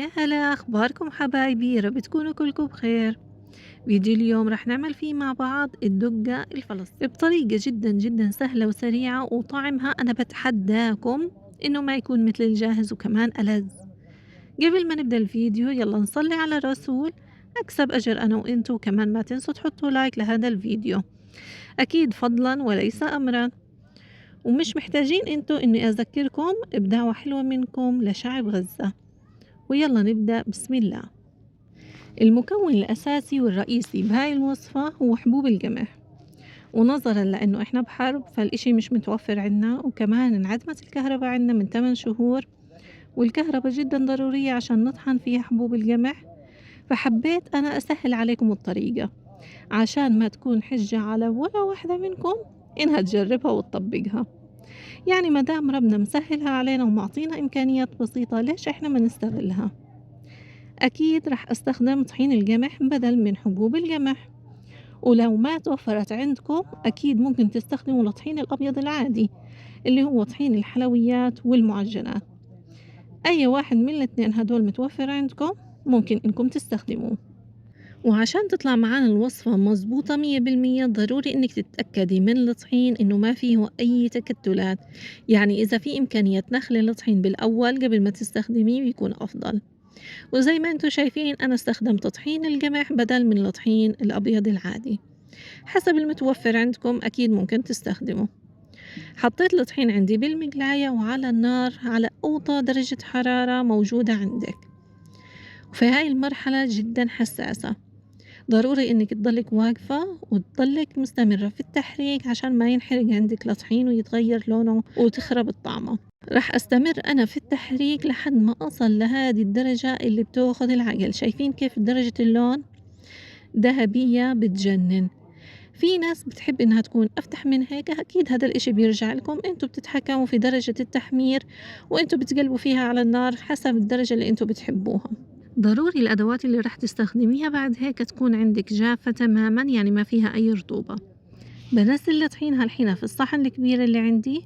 يا هلا، أخباركم حبايبي؟ يا رب تكونوا كلكم بخير. فيديو اليوم رح نعمل فيه مع بعض الدقة الفلسطينية بطريقة جدا جدا سهلة وسريعة، وطعمها أنا بتحداكم إنه ما يكون مثل الجاهز وكمان ألذ. قبل ما نبدأ الفيديو يلا نصلي على الرسول، أكسب أجر أنا وإنتو، وكمان ما تنسوا تحطوا لايك لهذا الفيديو، أكيد فضلا وليس أمرا. ومش محتاجين إنتو إني أذكركم بدعوة حلوة منكم لشعب غزة. ويلا نبدأ بسم الله. المكون الأساسي والرئيسي بهاي الوصفة هو حبوب القمح، ونظرا لأنه إحنا بحرب فالإشي مش متوفر عنا، وكمان انعدمت الكهرباء عنا من 8 شهور، والكهرباء جدا ضرورية عشان نطحن فيها حبوب القمح. فحبيت أنا أسهل عليكم الطريقة عشان ما تكون حجة على ولا واحدة منكم إنها تجربها وتطبقها. يعني مدام ربنا مسهلها علينا ومعطينا إمكانيات بسيطة، ليش إحنا ما نستغلها؟ أكيد رح أستخدم طحين القمح بدل من حبوب القمح. ولو ما توفرت عندكم أكيد ممكن تستخدموا الطحين الأبيض العادي اللي هو طحين الحلويات والمعجنات. أي واحد من الاثنين هدول متوفر عندكم ممكن إنكم تستخدموه. وعشان تطلع معانا الوصفة مظبوطة 100% ضروري إنك تتأكدي من الطحين إنه ما فيه أي تكتلات. يعني إذا في إمكانية تنخلي الطحين بالأول قبل ما تستخدميه بيكون أفضل. وزي ما انتم شايفين أنا استخدمت طحين القمح بدل من الطحين الأبيض العادي، حسب المتوفر عندكم أكيد ممكن تستخدمه. حطيت الطحين عندي بالمقلاية وعلى النار على أوطى درجة حرارة موجودة عندك. وفي هاي المرحلة جدا حساسة، ضروري إنك تضلك واقفة وتضلك مستمرة في التحريك عشان ما ينحرق عندك الطحين ويتغير لونه وتخرب الطعمة. راح أستمر أنا في التحريك لحد ما أصل لهذه الدرجة اللي بتاخد العقل. شايفين كيف درجة اللون ذهبية بتجنن؟ في ناس بتحب إنها تكون أفتح من هيك، أكيد هذا الإشي بيرجع لكم، أنتوا بتتحكموا في درجة التحمير وأنتوا بتقلبوا فيها على النار حسب الدرجة اللي أنتوا بتحبوها. ضروري الأدوات اللي راح تستخدميها بعد هيك تكون عندك جافة تماما، يعني ما فيها أي رطوبة. بنزل الطحين هالحين في الصحن الكبير اللي عندي،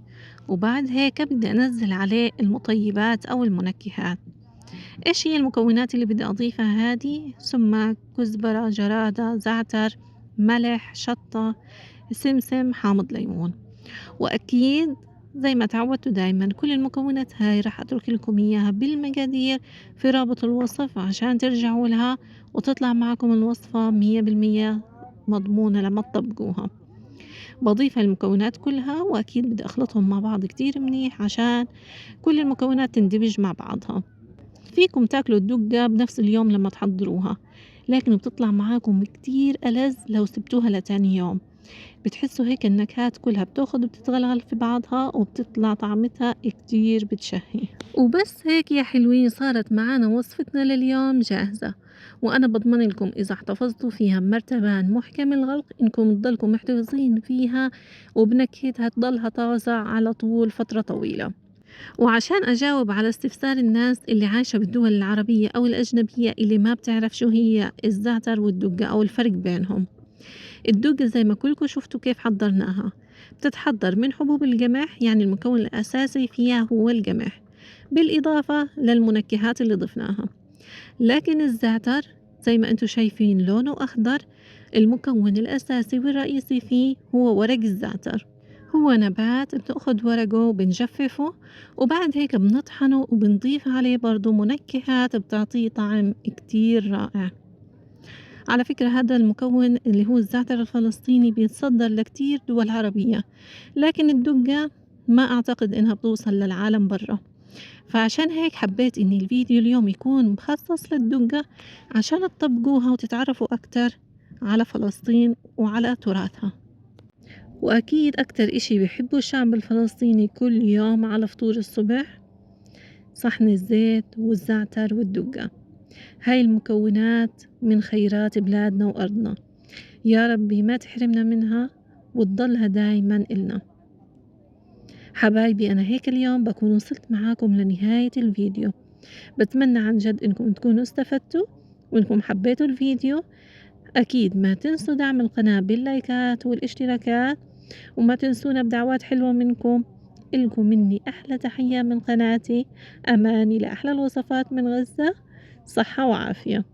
وبعد هيك بدي أنزل عليه المطيبات أو المنكهات. إيش هي المكونات اللي بدي أضيفها؟ هذه سماق، كزبرة، جرادة، زعتر، ملح، شطة، سمسم، حامض ليمون. وأكيد زي ما تعودتوا دايما كل المكونات هاي راح أترك لكم إياها بالمقادير في رابط الوصف عشان ترجعوا لها وتطلع معكم الوصفة 100% مضمونة لما تطبقوها. بضيف المكونات كلها وأكيد بدي أخلطهم مع بعض كتير منيح عشان كل المكونات تندمج مع بعضها. فيكم تاكلوا الدقة بنفس اليوم لما تحضروها، لكن بتطلع معاكم كتير ألذ لو سبتوها لتاني يوم. بتحسوا هيك النكهات كلها بتاخد وبتتغلغل في بعضها وبتطلع طعمتها كتير بتشهي. وبس هيك يا حلوين صارت معانا وصفتنا لليوم جاهزة. وأنا بضمن لكم إذا احتفظتوا فيها بمرتبان محكم الغلق إنكم تضلكم محتفظين فيها وبنكهتها تضلها طازة على طول فترة طويلة. وعشان أجاوب على استفسار الناس اللي عايشة بالدول العربية أو الأجنبية اللي ما بتعرف شو هي الزعتر والدقة أو الفرق بينهم، الدقة زي ما كلكم شفتوا كيف حضرناها بتتحضر من حبوب القمح، يعني المكون الأساسي فيها هو القمح بالإضافة للمنكهات اللي ضفناها. لكن الزعتر زي ما انتم شايفين لونه أخضر، المكون الأساسي والرئيسي فيه هو ورق الزعتر. هو نبات بناخد ورقه وبنجففه وبعد هيك بنطحنه وبنضيف عليه برضو منكهات بتعطيه طعم كتير رائع. على فكرة هذا المكون اللي هو الزعتر الفلسطيني بيتصدر لكتير دول عربية، لكن الدقة ما أعتقد إنها بتوصل للعالم برا. فعشان هيك حبيت إن الفيديو اليوم يكون مخصص للدقة عشان تطبقوها وتتعرفوا أكتر على فلسطين وعلى تراثها. وأكيد أكتر إشي بيحبه الشعب الفلسطيني كل يوم على فطور الصبح صحن الزيت والزعتر والدقة. هاي المكونات من خيرات بلادنا وأرضنا، يا ربي ما تحرمنا منها وتضلها دايما إلنا. حبايبي أنا هيك اليوم بكون وصلت معاكم لنهاية الفيديو. بتمنى عن جد إنكم تكونوا استفدتوا وإنكم حبيتوا الفيديو. أكيد ما تنسوا دعم القناة باللايكات والاشتراكات، وما تنسونا بدعوات حلوة منكم. إلكم مني أحلى تحية من قناتي، أماني لأحلى الوصفات من غزة. صحة وعافية.